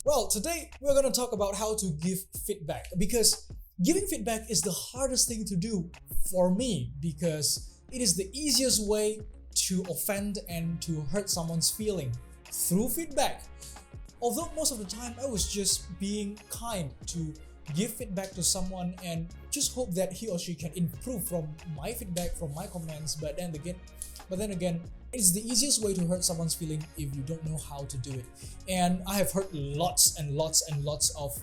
Well, today we're going to talk about how to give feedback, because giving feedback is the hardest thing to do for me, because it is the easiest way to offend and to hurt someone's feeling through feedback. Although most of the time I was just being kind to give feedback to someone and just hope that he or she can improve from my feedback, from my comments, but then again, it's the easiest way to hurt someone's feeling if you don't know how to do it. And I have hurt lots and lots and lots of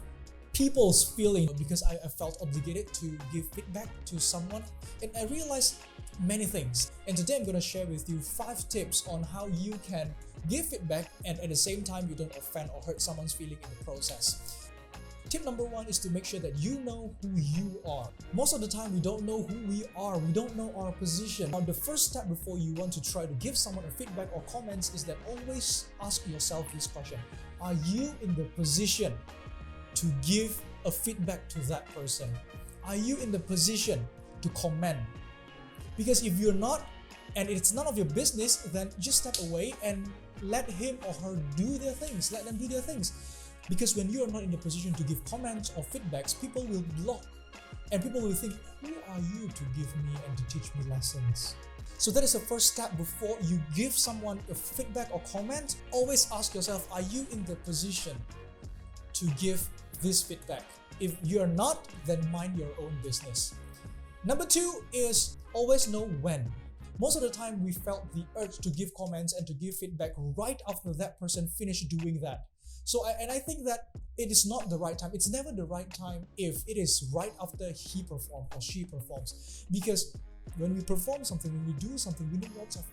people's feeling because I felt obligated to give feedback to someone, and I realized many things. And today I'm going to share with you 5 tips on how you can give feedback and at the same time you don't offend or hurt someone's feeling in the process. Tip number 1 is to make sure that you know who you are. Most of the time we don't know who we are, we don't know our position. Now the first step before you want to try to give someone a feedback or comments is that always ask yourself this question: are you in the position to give a feedback to that person? Are you in the position to comment? Because if you're not, and it's none of your business, then just step away and let him or her do their things. Let them do their things. Because when you are not in the position to give comments or feedbacks, people will block, and people will think, who are you to give me and to teach me lessons? So that is the first step before you give someone a feedback or comment. Always ask yourself, are you in the position to give this feedback? If you're not, then mind your own business. Number 2 is always know when. Most of the time we felt the urge to give comments and to give feedback right after that person finished doing that. I think that it is not the right time. It's never the right time if it is right after he performs or she performs. Because when we perform something, when we do something, we need lots of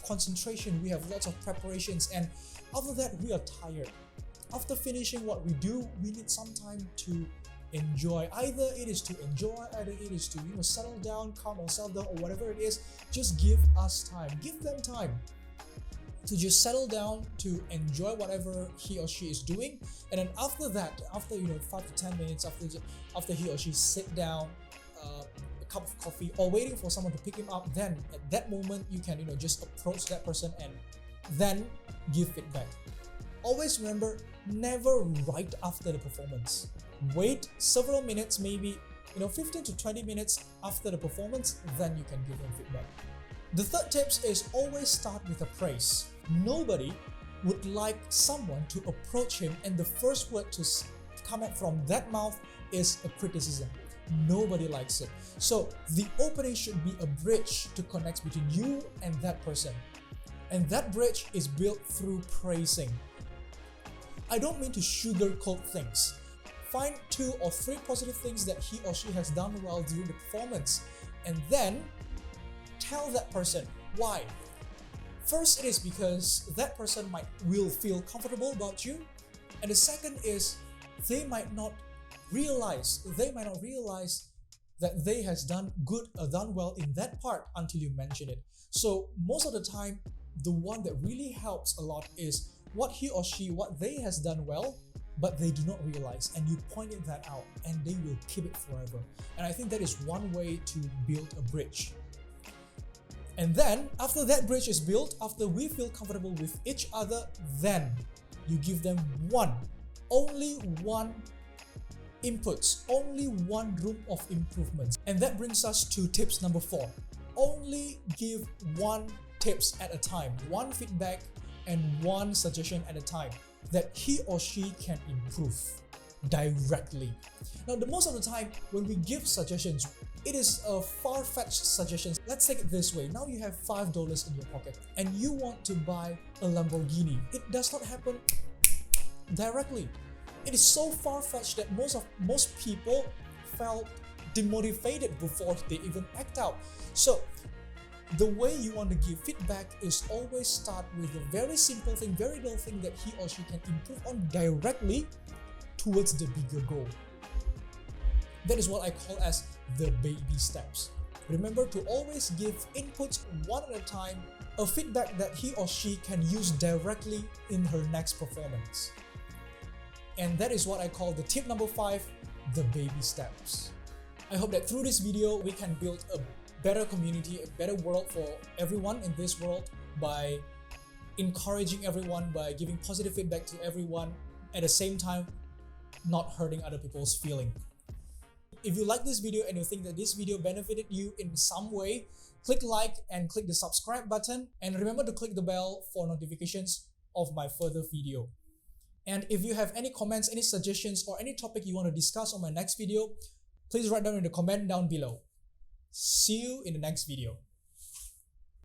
concentration, we have lots of preparations, and after that we are tired. After finishing what we do, we need some time to enjoy. Either it is to enjoy, either it is to settle down, calm ourselves down, or whatever it is. Just give us time. Give them time to just settle down, to enjoy whatever he or she is doing. And then after that, after 5 to 10 minutes, after he or she sit down, a cup of coffee, or waiting for someone to pick him up, then at that moment you can just approach that person and then give feedback. Always remember, never right after the performance. Wait several minutes, maybe 15 to 20 minutes after the performance, then you can give them feedback. The third tip is always start with a praise. Nobody would like someone to approach him and the first word to come out from that mouth is a criticism. Nobody likes it. So the opening should be a bridge to connect between you and that person. And that bridge is built through praising. I don't mean to sugarcoat things. Find 2 or 3 positive things that he or she has done well during the performance, and then tell that person why. First, it is because that person will feel comfortable about you, and the second is they might not realize that they has done good or done well in that part until you mention it. So most of the time, the one that really helps a lot is what they has done well, but they do not realize, and you pointed that out, and they will keep it forever. And I think that is one way to build a bridge. And then, after that bridge is built, after we feel comfortable with each other, then you give them only one inputs, only one room of improvements. And that brings us to tips number 4. Only give 1 tips at a time, 1 feedback and 1 suggestion at a time that he or she can improve directly. Now, the most of the time when we give suggestions, it is a far-fetched suggestion. Let's take it this way. Now you have $5 in your pocket and you want to buy a Lamborghini. It does not happen directly. It is so far-fetched that most people felt demotivated before they even act out. So the way you want to give feedback is always start with a very simple thing, very little thing that he or she can improve on directly towards the bigger goal. That is what I call as the baby steps. Remember to always give inputs one at a time, a feedback that he or she can use directly in her next performance. And that is what I call the tip number 5, the baby steps. I hope that through this video, we can build a better community, a better world for everyone in this world by encouraging everyone, by giving positive feedback to everyone, at the same time not hurting other people's feeling. If you like this video and you think that this video benefited you in some way, click like and click the subscribe button, and remember to click the bell for notifications of my further video. And if you have any comments, any suggestions, or any topic you want to discuss on my next video, please write down in the comment down below. See you in the next video.